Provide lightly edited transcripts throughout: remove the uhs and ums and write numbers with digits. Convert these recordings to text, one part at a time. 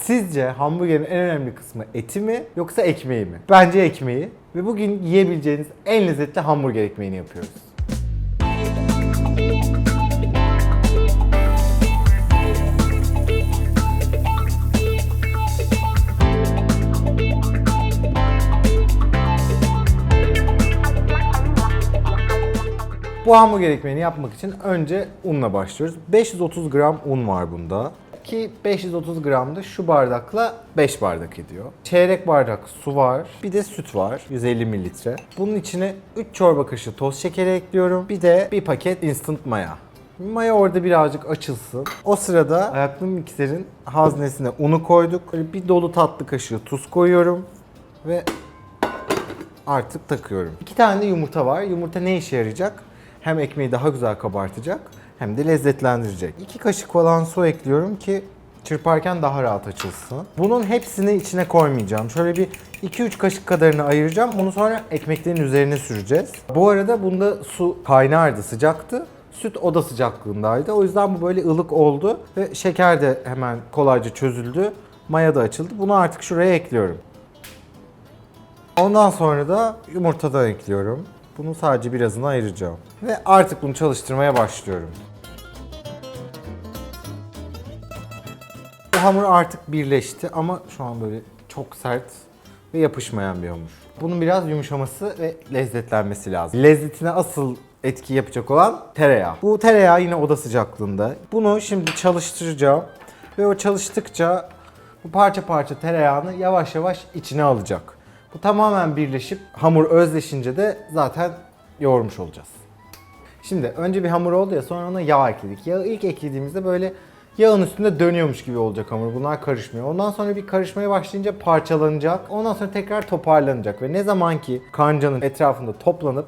Sizce hamburgerin en önemli kısmı eti mi yoksa ekmeği mi? Bence ekmeği. Ve bugün yiyebileceğiniz en lezzetli hamburger ekmeğini yapıyoruz. Bu hamburger ekmeğini yapmak için önce unla başlıyoruz. 530 gram un var bunda. Ki 530 gram da şu bardakla 5 bardak ediyor. Çeyrek bardak su var. Bir de süt var. 150 mililitre. Bunun içine 3 çorba kaşığı toz şekeri ekliyorum. Bir de bir paket instant maya. Maya orada birazcık açılsın. O sırada ayaklı mikserin haznesine unu koyduk. Böyle bir dolu tatlı kaşığı tuz koyuyorum. Ve artık takıyorum. 2 tane de yumurta var. Yumurta ne işe yarayacak? Hem ekmeği daha güzel kabartacak hem de lezzetlendirecek. 2 kaşık falan su ekliyorum ki çırparken daha rahat açılsın. Bunun hepsini içine koymayacağım. Şöyle bir 2-3 kaşık kadarını ayıracağım. Onu sonra ekmeklerin üzerine süreceğiz. Bu arada bunda su kaynardı, sıcaktı. Süt oda sıcaklığındaydı. O yüzden bu böyle ılık oldu ve şeker de hemen kolayca çözüldü. Maya da açıldı. Bunu artık şuraya ekliyorum. Ondan sonra da yumurtadan ekliyorum. Bunun sadece birazını ayıracağım. Ve artık bunu çalıştırmaya başlıyorum. Bu hamur artık birleşti ama şu an böyle çok sert ve yapışmayan bir hamur. Bunun biraz yumuşaması ve lezzetlenmesi lazım. Lezzetine asıl etki yapacak olan tereyağı. Bu tereyağı yine oda sıcaklığında. Bunu şimdi çalıştıracağım ve o çalıştıkça bu parça parça tereyağını yavaş yavaş içine alacak. Bu tamamen birleşip hamur özleşince de zaten yoğurmuş olacağız. Şimdi önce bir hamur oldu ya, sonra ona yağ ekledik. Yağı ilk eklediğimizde böyle yağın üstünde dönüyormuş gibi olacak hamur. Bunlar karışmıyor. Ondan sonra bir karışmaya başlayınca parçalanacak. Ondan sonra tekrar toparlanacak ve ne zaman ki kancanın etrafında toplanıp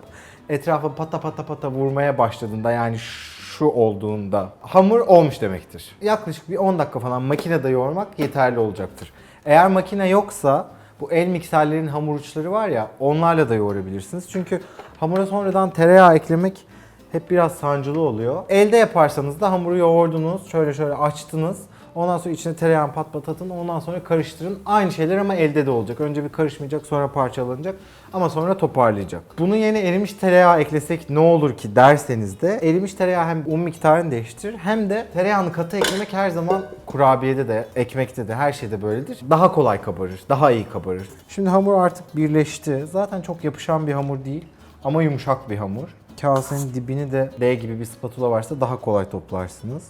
etrafa pata pata pata vurmaya başladığında, yani şu olduğunda hamur olmuş demektir. Yaklaşık bir 10 dakika falan makinede yoğurmak yeterli olacaktır. Eğer makine yoksa bu el mikserlerin hamur uçları var ya, onlarla da yoğurabilirsiniz. Çünkü hamura sonradan tereyağı eklemek hep biraz sancılı oluyor. Elde yaparsanız da hamuru yoğurdunuz, şöyle açtınız. Ondan sonra içine tereyağını pat pat atın, ondan sonra karıştırın. Aynı şeyler ama elde de olacak. Önce bir karışmayacak, sonra parçalanacak ama sonra toparlayacak. Bunun yerine erimiş tereyağı eklesek ne olur ki derseniz de, erimiş tereyağı hem un miktarını değiştirir hem de tereyağını katı eklemek her zaman kurabiyede de, ekmekte de, her şeyde böyledir. Daha kolay kabarır, daha iyi kabarır. Şimdi hamur artık birleşti. Zaten çok yapışan bir hamur değil ama yumuşak bir hamur. Kasenin dibini de L gibi bir spatula varsa daha kolay toplarsınız.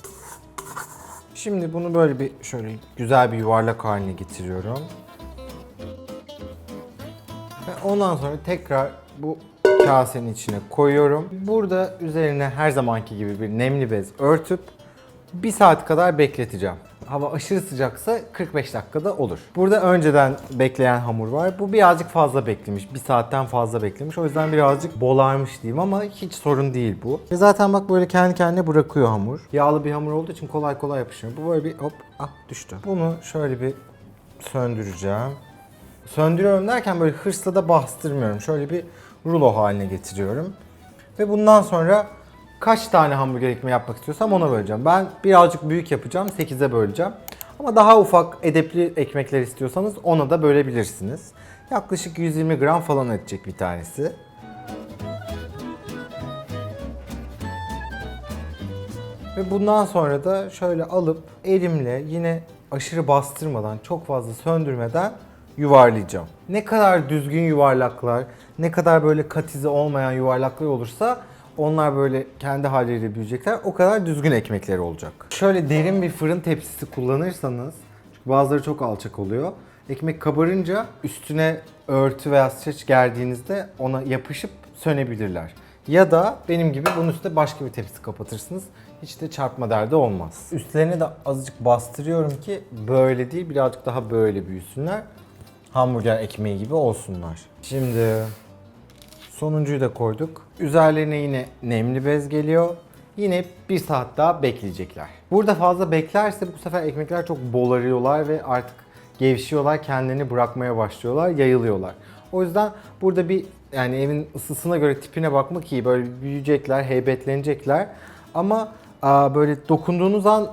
Şimdi bunu böyle bir şöyle güzel bir yuvarlak haline getiriyorum. Ve ondan sonra tekrar bu kasenin içine koyuyorum. Burada üzerine her zamanki gibi bir nemli bez örtüp 1 saat kadar bekleteceğim. Hava aşırı sıcaksa 45 dakikada olur. Burada önceden bekleyen hamur var. Bu birazcık fazla beklemiş. 1 saatten fazla beklemiş. O yüzden birazcık bolarmış diyeyim ama hiç sorun değil bu. Ve zaten bak böyle kendi kendine bırakıyor hamur. Yağlı bir hamur olduğu için kolay kolay yapışıyor. Bu böyle bir hop düştü. Bunu şöyle bir söndüreceğim. Söndürüyorum derken böyle hırsla da bastırmıyorum. Şöyle bir rulo haline getiriyorum. Ve bundan sonra kaç tane hamburger ekmeği yapmak istiyorsam ona böleceğim. Ben birazcık büyük yapacağım, 8'e böleceğim. Ama daha ufak edepli ekmekler istiyorsanız ona da bölebilirsiniz. Yaklaşık 120 gram falan edecek bir tanesi. Ve bundan sonra da şöyle alıp elimle yine aşırı bastırmadan, çok fazla söndürmeden yuvarlayacağım. Ne kadar düzgün yuvarlaklar, ne kadar böyle katize olmayan yuvarlaklar olursa onlar böyle kendi halleriyle büyüyecekler. O kadar düzgün ekmekleri olacak. Şöyle derin bir fırın tepsisi kullanırsanız, çünkü bazıları çok alçak oluyor. Ekmek kabarınca üstüne örtü veya streç gerdiğinizde ona yapışıp sönebilirler. Ya da benim gibi bunun üstüne başka bir tepsi kapatırsınız. Hiç de çarpma derdi olmaz. Üstlerine de azıcık bastırıyorum ki böyle değil, birazcık daha böyle büyüsünler. Hamburger ekmeği gibi olsunlar. Şimdi sonuncuyu da koyduk. Üzerlerine yine nemli bez geliyor. Yine 1 saat daha bekleyecekler. Burada fazla beklerse bu sefer ekmekler çok bolarıyorlar ve artık gevşiyorlar, kendilerini bırakmaya başlıyorlar, yayılıyorlar. O yüzden burada bir, yani evin ısısına göre tipine bakmak iyi. Böyle büyüyecekler, heybetlenecekler. Ama böyle dokunduğunuz an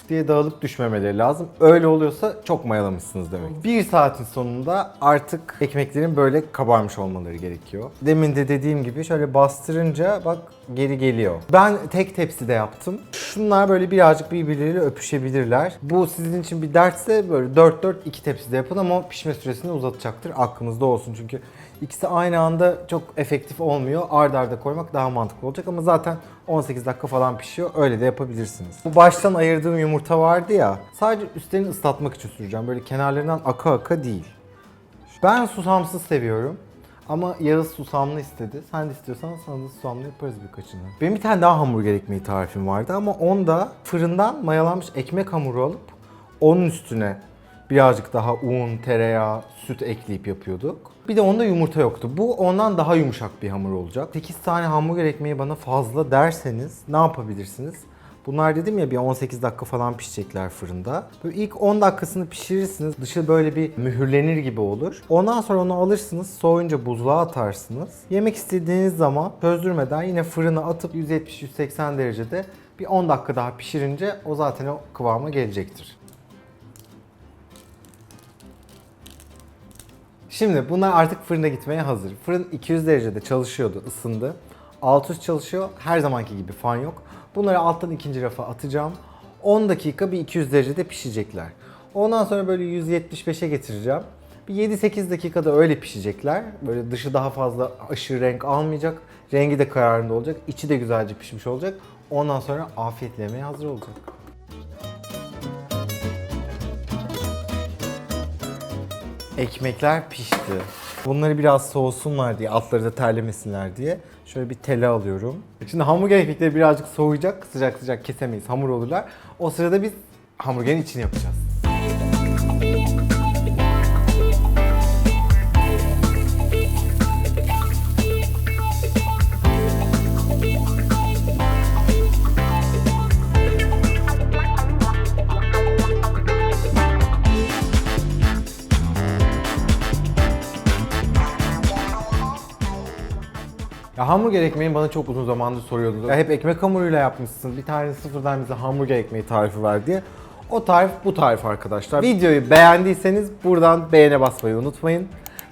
diye dağılıp düşmemeleri lazım. Öyle oluyorsa çok mayalamışsınız demek. 1 saatin sonunda artık ekmeklerin böyle kabarmış olmaları gerekiyor. Demin de dediğim gibi şöyle bastırınca bak geri geliyor. Ben tek tepside yaptım. Şunlar böyle birazcık birbirleriyle öpüşebilirler. Bu sizin için bir dertse böyle 4-4 2 tepside yapın ama pişme süresini uzatacaktır. Aklınızda olsun çünkü ikisi aynı anda çok efektif olmuyor. Ard arda koymak daha mantıklı olacak ama zaten 18 dakika falan pişiyor. Öyle de yapabilirsiniz. Bu baştan ayırdığım yumurta vardı ya. Sadece üstlerini ıslatmak için süreceğim. Böyle kenarlarından aka aka değil. Ben susamsız seviyorum. Ama Yağız susamlı istedi. Sen de istiyorsan sana da susamlı yaparız birkaçını. Benim bir tane daha hamburger ekmeği tarifim vardı ama onda fırından mayalanmış ekmek hamuru alıp onun üstüne birazcık daha un, tereyağı, süt ekleyip yapıyorduk. Bir de onda yumurta yoktu. Bu ondan daha yumuşak bir hamur olacak. 8 tane hamburger ekmeği bana fazla derseniz ne yapabilirsiniz? Bunlar dedim ya bir 18 dakika falan pişecekler fırında. Böyle ilk 10 dakikasını pişirirsiniz. Dışı böyle bir mühürlenir gibi olur. Ondan sonra onu alırsınız. Soğuyunca buzluğa atarsınız. Yemek istediğiniz zaman çözdürmeden yine fırına atıp 170-180 derecede bir 10 dakika daha pişirince o zaten o kıvama gelecektir. Şimdi bunlar artık fırına gitmeye hazır. Fırın 200 derecede çalışıyordu, ısındı. Alt üst çalışıyor. Her zamanki gibi fan yok. Bunları alttan ikinci rafa atacağım. 10 dakika bir 200 derecede pişecekler. Ondan sonra böyle 175'e getireceğim. Bir 7-8 dakikada öyle pişecekler. Böyle dışı daha fazla aşırı renk almayacak. Rengi de kararında olacak. İçi de güzelce pişmiş olacak. Ondan sonra afiyetle yemeye hazır olacak. Ekmekler pişti. Bunları biraz soğusunlar diye, altları da terlemesinler diye şöyle bir tele alıyorum. Şimdi hamburger ekmekleri birazcık soğuyacak. Sıcak sıcak kesemeyiz, hamur olurlar. O sırada biz hamburgerin içini yapacağız. Ya hamburger ekmeğini bana çok uzun zamandır soruyordunuz. Ya hep ekmek hamuruyla yapmışsın. Bir tane sıfırdan bize hamburger ekmeği tarifi ver diye. O tarif bu tarif arkadaşlar. Videoyu beğendiyseniz buradan beğene basmayı unutmayın.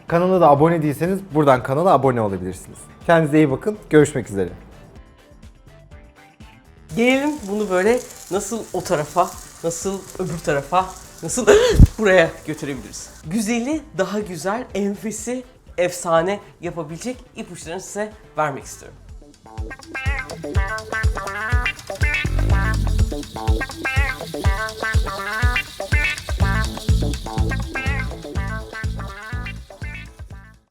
Kanala da abone değilseniz buradan kanala abone olabilirsiniz. Kendinize iyi bakın. Görüşmek üzere. Gelelim bunu böyle nasıl o tarafa, nasıl öbür tarafa, nasıl buraya götürebiliriz. Güzeli daha güzel, enfesi efsane yapabilecek ipuçlarını size vermek istiyorum.